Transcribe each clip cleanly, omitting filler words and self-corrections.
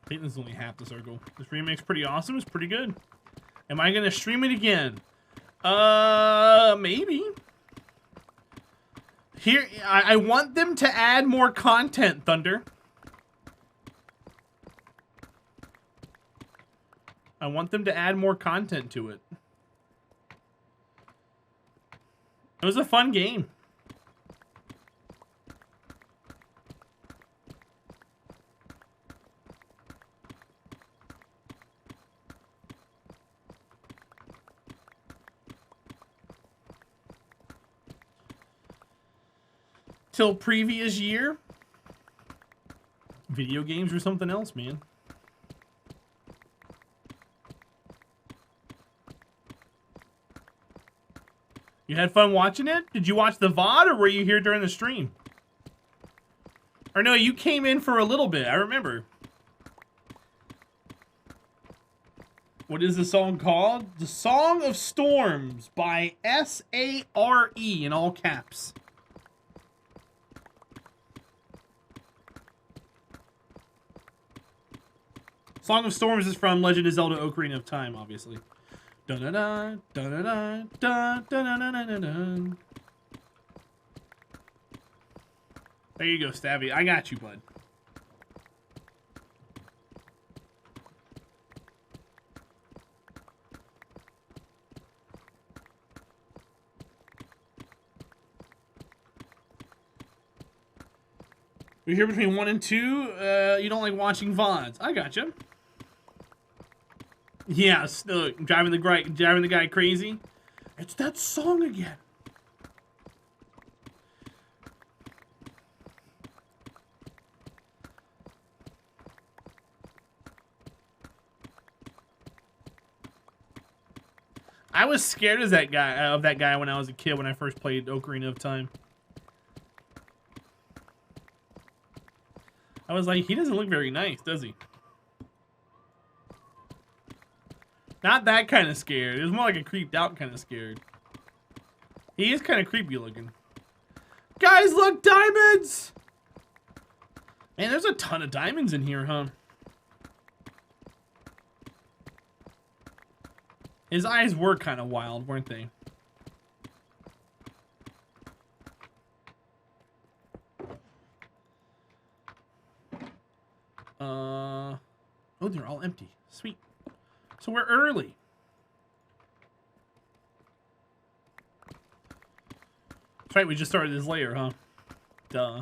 think this is only half the circle. This remake's pretty awesome. It's pretty good. Am I gonna stream it again? Maybe. Here, I want them to add more content, Thunder. I want them to add more content to it. It was a fun game. Till previous year, video games were something else, man. You had fun watching it? Did you watch the VOD or were you here during the stream? Or no, you came in for a little bit, I remember. What is the song called? The Song of Storms by S-A-R-E in all caps. Song of Storms is from Legend of Zelda Ocarina of Time, obviously. Dun-da-da, dun-da-da, dun-da-da-da-da-da. There you go, Stabby. I got you, bud. We're here between 1 and 2. You don't like watching VODs. I gotcha. Yeah, look, driving the guy crazy. It's that song again. I was scared of that guy when I was a kid when I first played Ocarina of Time. I was like, he doesn't look very nice, does he? Not that kind of scared. It was more like a creeped out kind of scared. He is kind of creepy looking. Guys, look, diamonds! Man, there's a ton of diamonds in here, huh? His eyes were kind of wild, weren't they? Oh, they're all empty. Sweet. So we're early. That's right, we just started this layer, huh? Duh.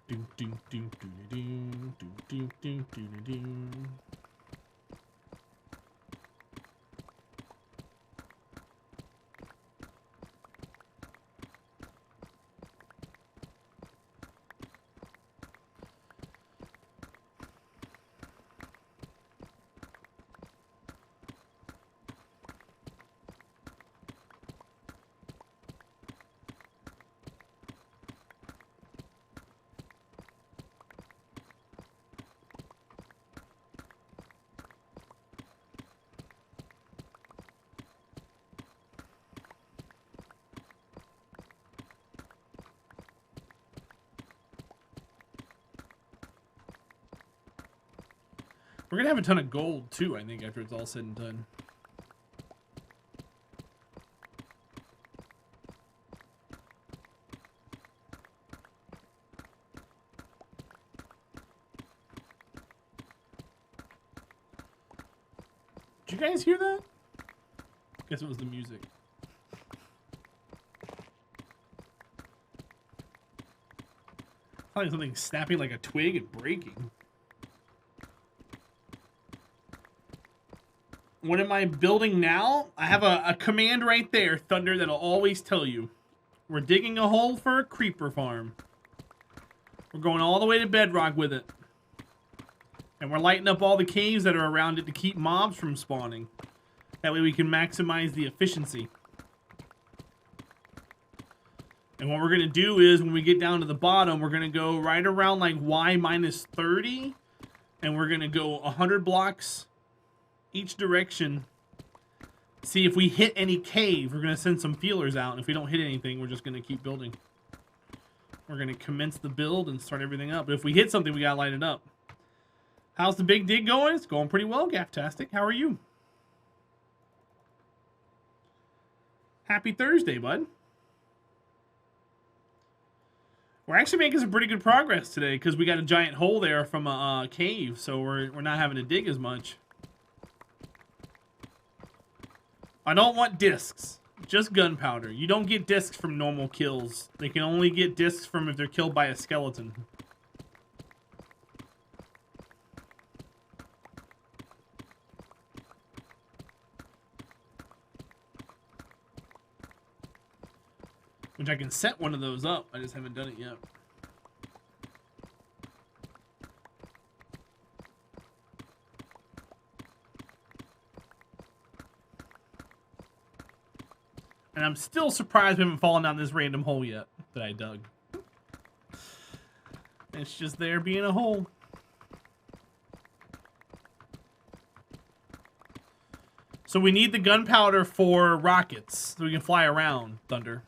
Do do do do do do do do do do. We're gonna have a ton of gold too, I think, after it's all said and done. Did you guys hear that? Guess it was the music. Probably something snapping like a twig and breaking. What am I building now? I have a command right there, Thunder, that'll always tell you. We're digging a hole for a creeper farm. We're going all the way to bedrock with it. And we're lighting up all the caves that are around it to keep mobs from spawning. That way we can maximize the efficiency. And what we're going to do is, when we get down to the bottom, we're going to go right around like Y minus 30. And we're going to go 100 blocks each direction. See if we hit any cave. We're going to send some feelers out. And if we don't hit anything, we're just going to keep building. We're going to commence the build and start everything up. But if we hit something, we got to light it up. How's the big dig going? It's going pretty well, Gaftastic. How are you? Happy Thursday, bud. We're actually making some pretty good progress today because we got a giant hole there from a cave, so we're not having to dig as much. I don't want discs, just gunpowder. You don't get discs from normal kills. They can only get discs from if they're killed by a skeleton. Which I can set one of those up. I just haven't done it yet. And I'm still surprised we haven't fallen down this random hole yet that I dug. It's just there being a hole. So we need the gunpowder for rockets so we can fly around, Thunder.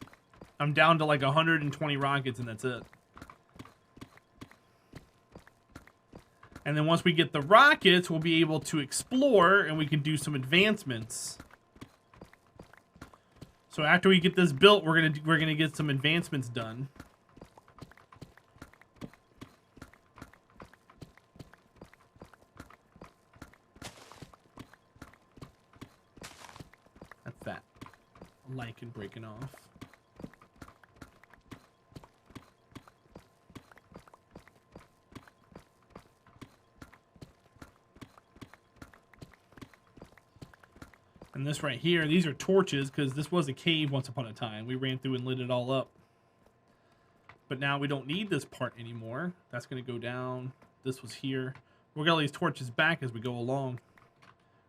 I'm down to like 120 rockets and that's it. And then once we get the rockets, we'll be able to explore and we can do some advancements. So after we get this built, we're gonna get some advancements done. That's that. Lichen breaking off. And this right here, these are torches because this was a cave once upon a time. We ran through and lit it all up. But now we don't need this part anymore. That's going to go down. This was here. We'll get all these torches back as we go along.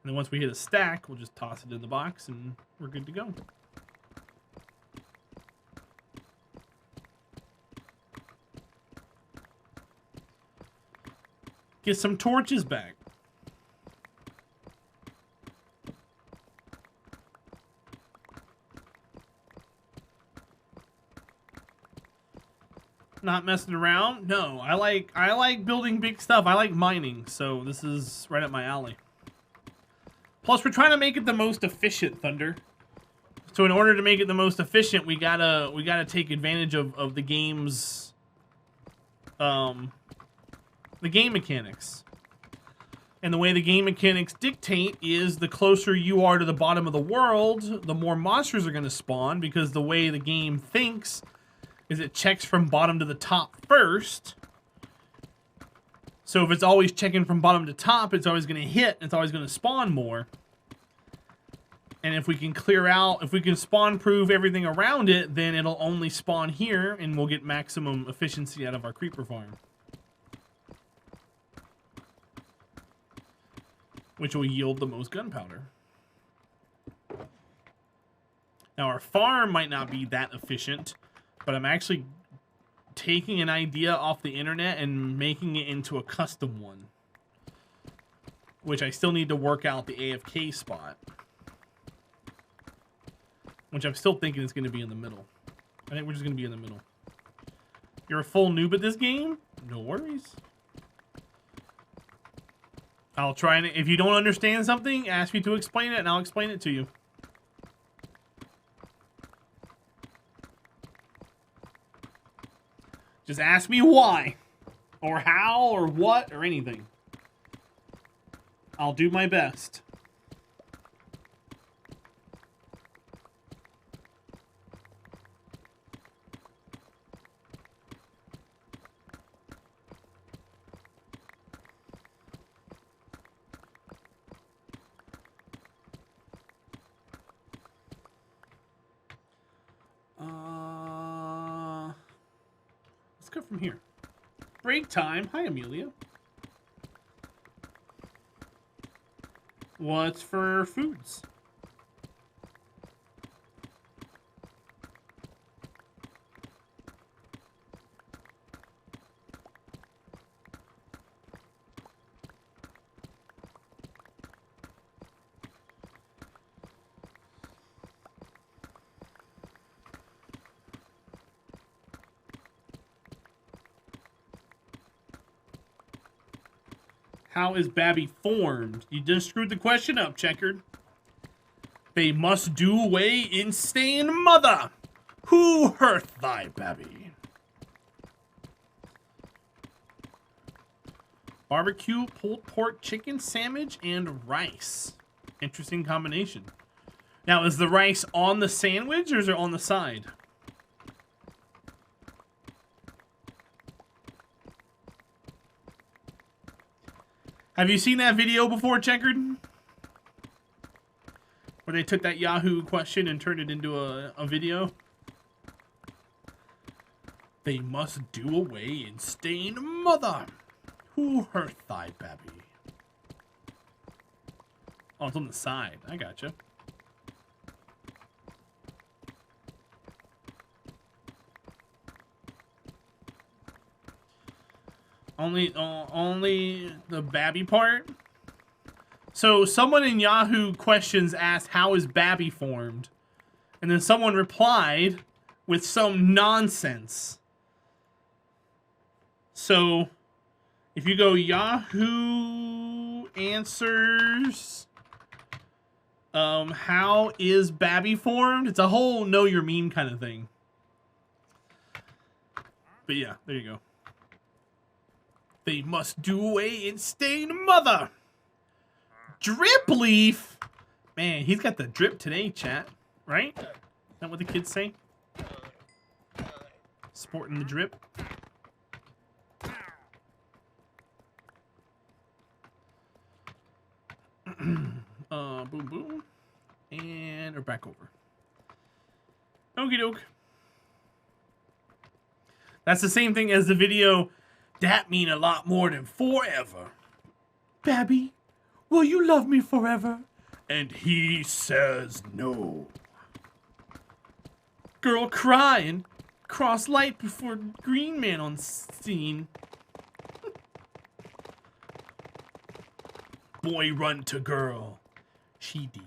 And then once we hit a stack, we'll just toss it in the box and we're good to go. Get some torches back. Not messing around. No, I like building big stuff. I like mining, so this is right up my alley. Plus, we're trying to make it the most efficient, Thunder. So in order to make it the most efficient, we gotta take advantage of the game's the game mechanics. And the way the game mechanics dictate is the closer you are to the bottom of the world, the more monsters are going to spawn, because the way the game thinks is it checks from bottom to the top first. So if it's always checking from bottom to top, it's always going to hit, it's always going to spawn more. And if we can clear out, if we can spawn proof everything around it, then it'll only spawn here, and we'll get maximum efficiency out of our creeper farm. Which will yield the most gunpowder. Now our farm might not be that efficient, but I'm actually taking an idea off the internet and making it into a custom one. Which I still need to work out the AFK spot. Which I'm still thinking is going to be in the middle. I think we're just going to be in the middle. You're a full noob at this game? No worries. I'll try and, if you don't understand something, ask me to explain it and I'll explain it to you. Just ask me why, or how, or what, or anything. I'll do my best. Let's go from here. Break time. Hi, Amelia. What's for foods? How is Babby formed? You just screwed the question up, Checkered. They must do away in stain mother. Who hurt thy Babby? Barbecue, pulled pork, chicken sandwich, and rice. Interesting combination. Now, is the rice on the sandwich or is it on the side? Have you seen that video before, Checkered? Where they took that Yahoo question and turned it into a video? They must do away in stain mother. Who hurt thy Babby? Oh, it's on the side. I gotcha. Only the Babby part? So someone in Yahoo questions asked, how is Babby formed? And then someone replied with some nonsense. So if you go Yahoo answers, how is Babby formed? It's a whole know your meme kind of thing. But yeah, there you go. They must do away in stain mother. Drip leaf. Man, he's got the drip today, chat. Right? Is that what the kids say? Sporting the drip. Boom, boom. And we're back over. Okie doke. That's the same thing as the video. That mean a lot more than forever. Babby, will you love me forever? And he says no. Girl crying. Cross light before green man on scene. Boy run to girl. She did.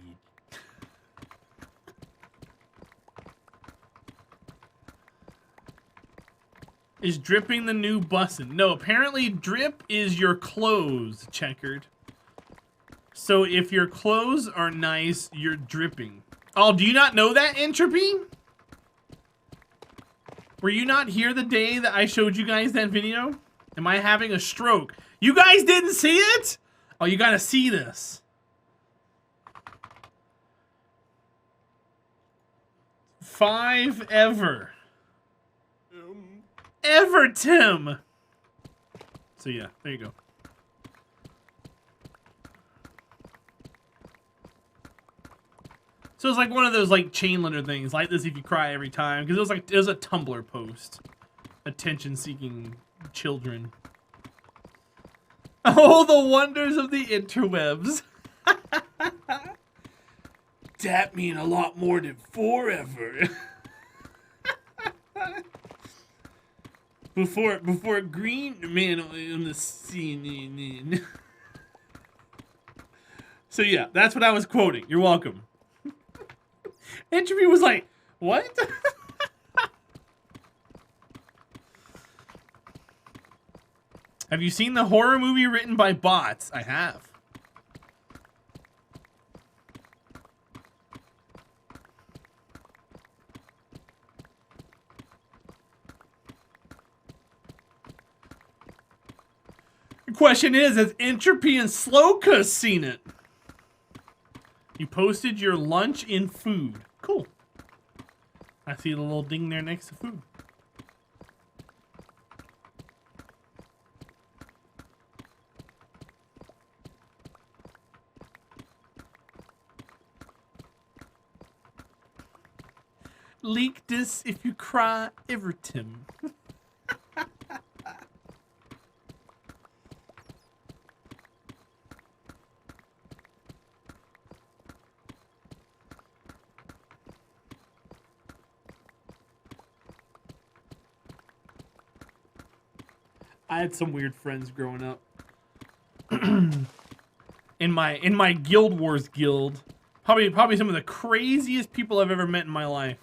Is dripping the new bussin'? No, apparently drip is your clothes, Checkered. So if your clothes are nice, you're dripping. Oh, do you not know that, Entropy? Were you not here the day that I showed you guys that video? Am I having a stroke? You guys didn't see it? Oh, you gotta see this. Five ever. Ever, Tim. So yeah, there you go. So it's like one of those like chain letter things, like this if you cry every time, because it was a Tumblr post, attention-seeking children. Oh, the wonders of the interwebs. That mean a lot more than forever. Before green man on the scene. So yeah, that's what I was quoting. You're welcome. Entropy was like, what? Have you seen the horror movie written by bots? I have. The question is, has Entropy and Slowka seen it? You posted your lunch in food. Cool. I see the little ding there next to food. Leak this if you cry, Everton. I had some weird friends growing up. in my Guild Wars guild, probably some of the craziest people I've ever met in my life.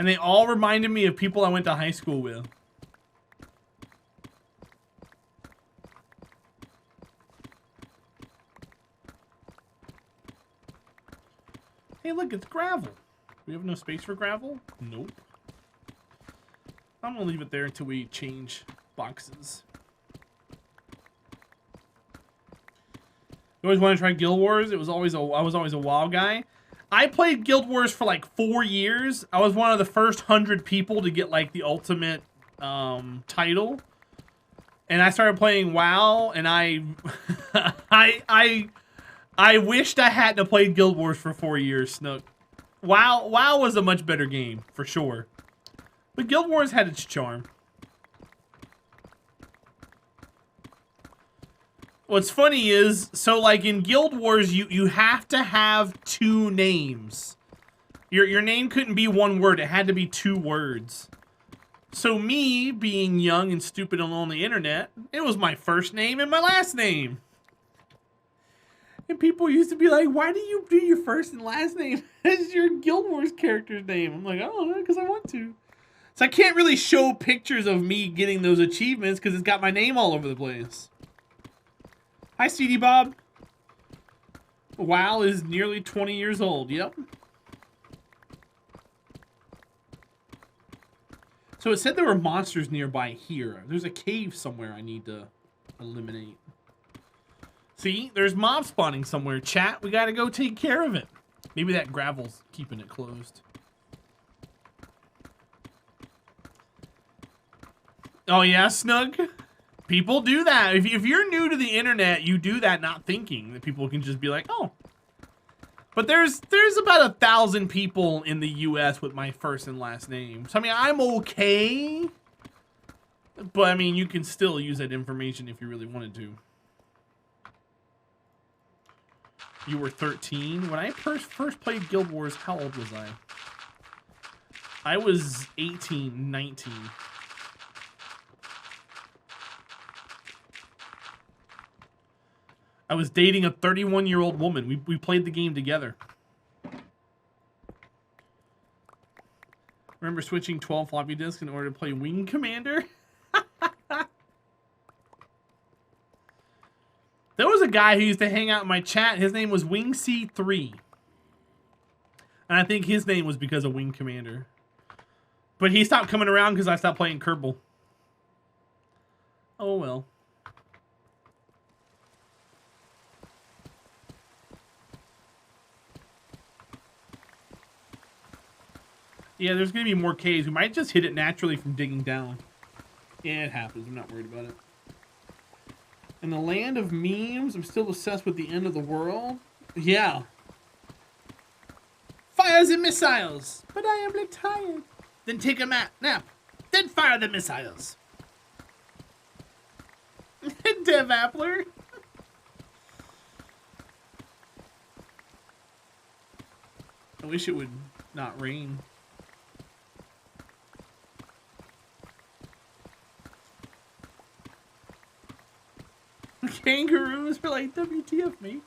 And they all reminded me of people I went to high school with. Hey, look, it's gravel. We have no space for gravel? Nope. I'm gonna leave it there until we change boxes. You always want to try Guild Wars? I was always a WoW guy. I played Guild Wars for like 4 years. I was one of the first 100 people to get like the ultimate title. And I started playing WoW, and I wished I hadn't played Guild Wars for 4 years, Snook. WoW was a much better game, for sure. But Guild Wars had its charm. What's funny is, so like in Guild Wars, you have to have 2 names. Your name couldn't be 1 word, it had to be 2 words. So me, being young and stupid and on the internet, it was my first name and my last name. And people used to be like, why do you do your first and last name as your Guild Wars character's name? I'm like, oh, because I want to. So I can't really show pictures of me getting those achievements because it's got my name all over the place. Hi, CD Bob. WoW is nearly 20 years old. Yep. So it said there were monsters nearby here. There's a cave somewhere I need to eliminate. See, there's mob spawning somewhere, chat. We gotta go take care of it. Maybe that gravel's keeping it closed. Oh yeah, Snug? People do that. If you're new to the internet, you do that not thinking that people can just be like, oh. But there's about 1,000 people in the US with my first and last name. So I mean, I'm okay. But I mean, you can still use that information if you really wanted to. You were 13? When I first played Guild Wars, how old was I? I was 18, 19. I was dating a 31-year-old woman. We played the game together. Remember switching 12 floppy disks in order to play Wing Commander? There was a guy who used to hang out in my chat. His name was Wing C3. And I think his name was because of Wing Commander. But he stopped coming around because I stopped playing Kerbal. Oh well. Yeah, there's going to be more caves. We might just hit it naturally from digging down. Yeah, it happens. I'm not worried about it. In the land of memes, I'm still obsessed with the end of the world. Yeah. Fires and missiles. But I am like tired. Then take a nap. Then fire the missiles. Dev Appler. I wish it would not rain. Kangaroos are like, WTF, mate.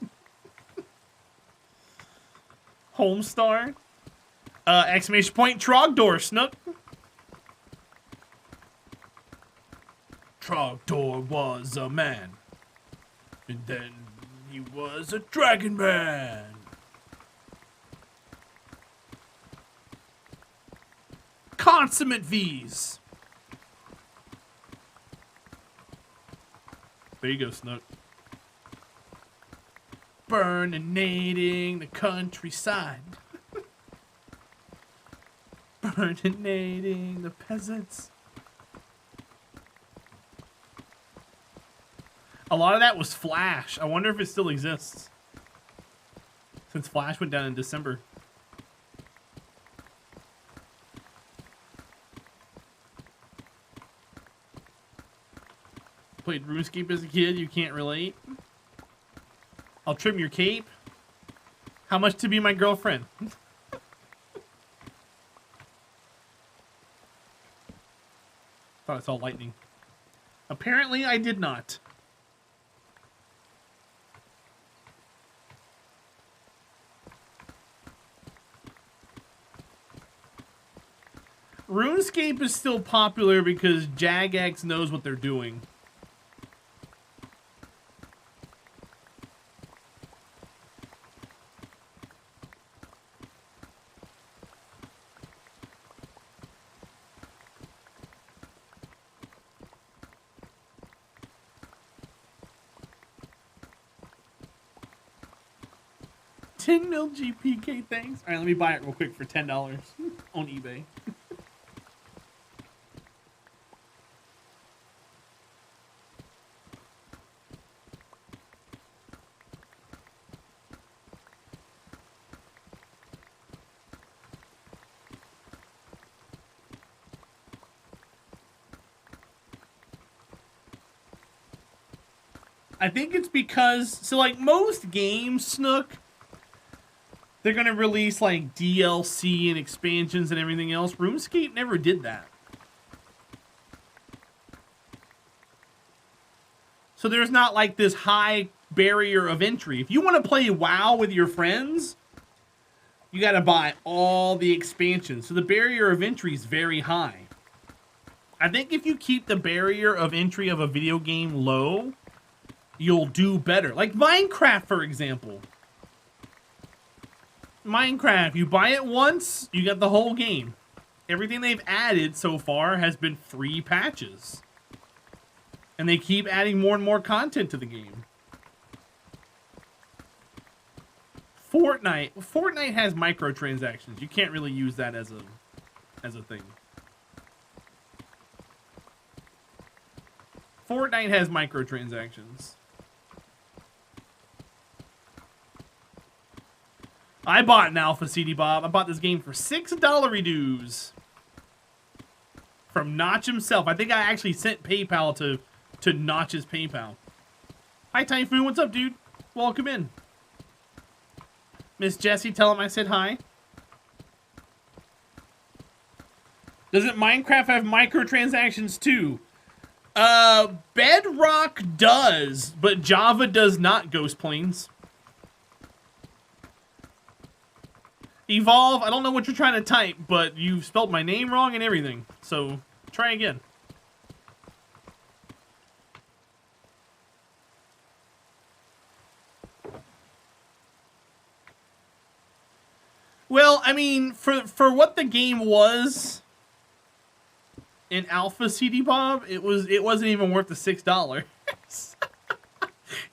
Homestar. Exclamation point, Trogdor, Snook. Trogdor was a man. And then he was a dragon man. Consummate V's. There you go, Snook. Burninating the countryside. Burninating the peasants. A lot of that was Flash. I wonder if it still exists. Since Flash went down in December. Played RuneScape as a kid, you can't relate. I'll trim your cape. How much to be my girlfriend? Thought I saw lightning. Apparently I did not. RuneScape is still popular because Jagex knows what they're doing. $10 mil GPK, thanks. All right, let me buy it real quick for $10 on eBay. I think it's because, so like most games, Snook, they're going to release like DLC and expansions and everything else. RuneScape never did that. So there's not like this high barrier of entry. If you want to play WoW with your friends, you got to buy all the expansions. So the barrier of entry is very high. I think if you keep the barrier of entry of a video game low, you'll do better. Like Minecraft, for example. Minecraft, you buy it once, you get the whole game. Everything they've added so far has been free patches. And they keep adding more and more content to the game. Fortnite has microtransactions. You can't really use that as a thing. Fortnite has microtransactions. I bought an alpha CD Bob. I bought this game for $6 dues. From Notch himself. I think I actually sent PayPal to Notch's PayPal. Hi Typhoon, what's up, dude? Welcome in. Miss Jessie, tell him I said hi. Doesn't Minecraft have microtransactions too? Bedrock does, but Java does not, Ghost Plains. Evolve, I don't know what you're trying to type, but you've spelled my name wrong and everything. So, try again. Well, I mean, for what the game was in Alpha CD Bob, it wasn't even worth the $6.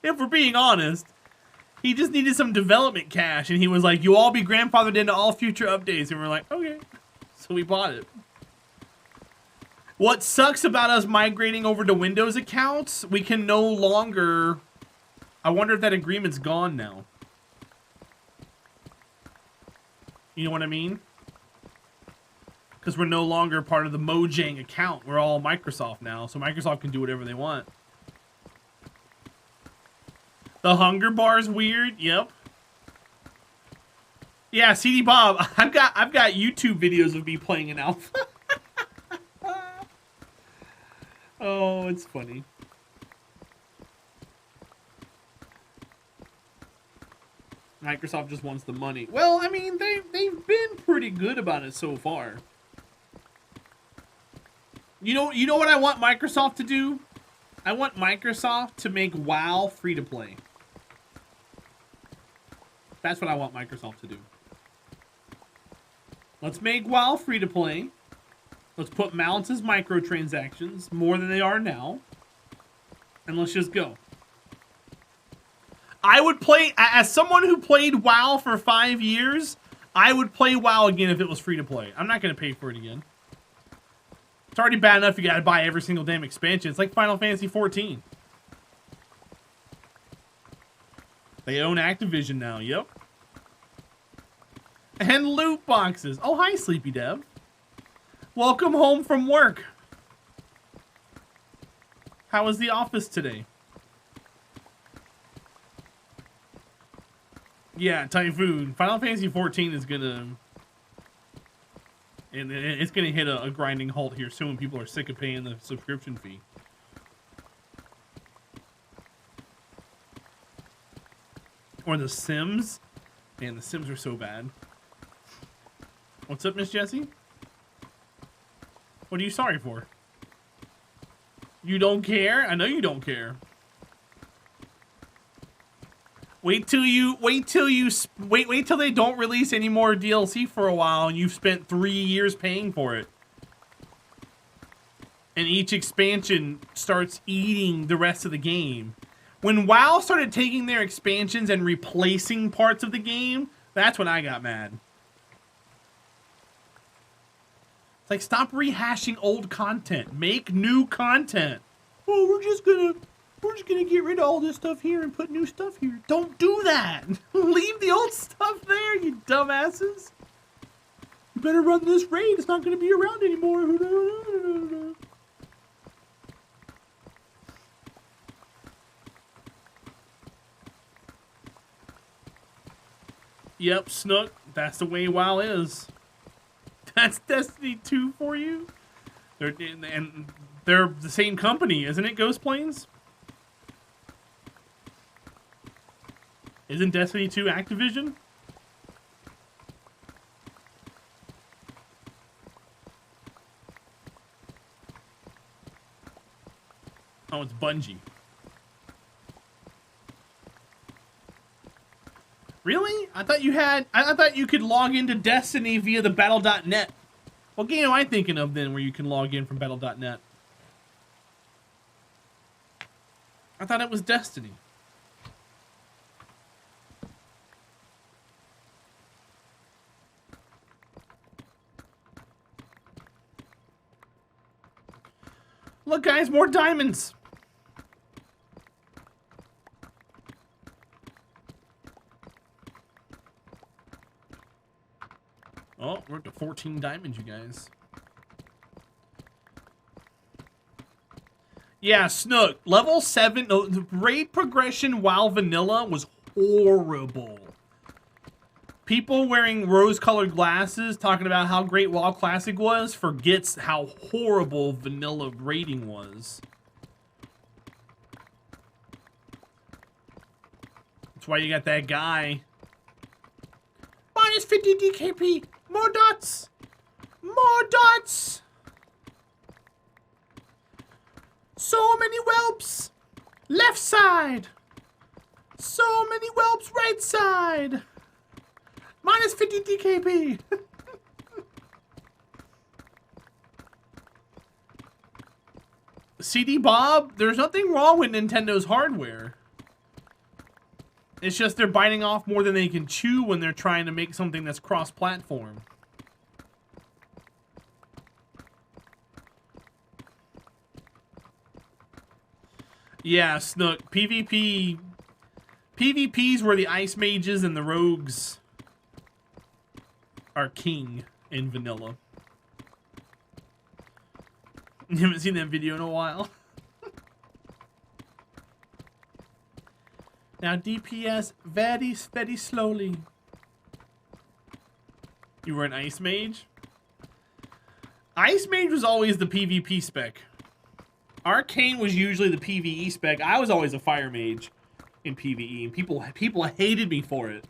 If we're being honest. He just needed some development cash, and he was like, "You all be grandfathered into all future updates," and we're like, "Okay." So we bought it. What sucks about us migrating over to Windows accounts, we can no longer... I wonder if that agreement's gone now. You know what I mean? Because we're no longer part of the Mojang account. We're all Microsoft now, so Microsoft can do whatever they want. The hunger bar's weird. Yep. Yeah, CD Bob. I've got YouTube videos of me playing an alpha. Oh, it's funny. Microsoft just wants the money. Well, I mean, they've been pretty good about it so far. You know what I want Microsoft to do? I want Microsoft to make WoW free to play. That's what I want Microsoft to do. Let's make WoW free to play. Let's put mounts as microtransactions, more than they are now. And let's just go. I would play, as someone who played WoW for 5 years, I would play WoW again if it was free to play. I'm not going to pay for it again. It's already bad enough you got to buy every single damn expansion. It's like Final Fantasy 14. They own Activision now, yep. And loot boxes. Oh, hi, Sleepy Dev. Welcome home from work. How was the office today? Yeah, Typhoon. Final Fantasy 14 is gonna... And it's gonna hit a grinding halt here soon when people are sick of paying the subscription fee. Or The Sims. Man, The Sims are so bad. What's up, Miss Jessie? What are you sorry for? You don't care? I know you don't care. Wait till they don't release any more DLC for a while and you've spent 3 years paying for it. And each expansion starts eating the rest of the game. When WoW started taking their expansions and replacing parts of the game, that's when I got mad. It's like, stop rehashing old content. Make new content. Oh, we're just gonna get rid of all this stuff here and put new stuff here. Don't do that. Leave the old stuff there, you dumbasses. You better run this raid. It's not gonna be around anymore. Yep, Snook. That's the way WoW is. That's Destiny 2 for you? They're the same company, isn't it, Ghost Plains? Isn't Destiny 2 Activision? Oh, it's Bungie. Really? I thought you could log into Destiny via the battle.net. What game am I thinking of then where you can log in from battle.net? I thought it was Destiny. Look, guys, more diamonds. Oh, we're up to 14 diamonds, you guys. Yeah, Snook. Level 7, the raid progression while vanilla was horrible. People wearing rose-colored glasses talking about how great WoW Classic was forgets how horrible vanilla raiding was. That's why you got that guy. Minus 50 DKP. More dots. More dots. So many whelps. Left side. So many whelps right side. Minus 50 DKP. CD Bob, there's nothing wrong with Nintendo's hardware. It's just they're biting off more than they can chew when they're trying to make something that's cross-platform. Yeah, Snook. PvP's where the ice mages and the rogues are king in vanilla. You haven't seen that video in a while. Now DPS very slowly. You were an ice mage? Ice mage was always the PvP spec. Arcane was usually the PvE spec. I was always a fire mage in PvE, and people hated me for it.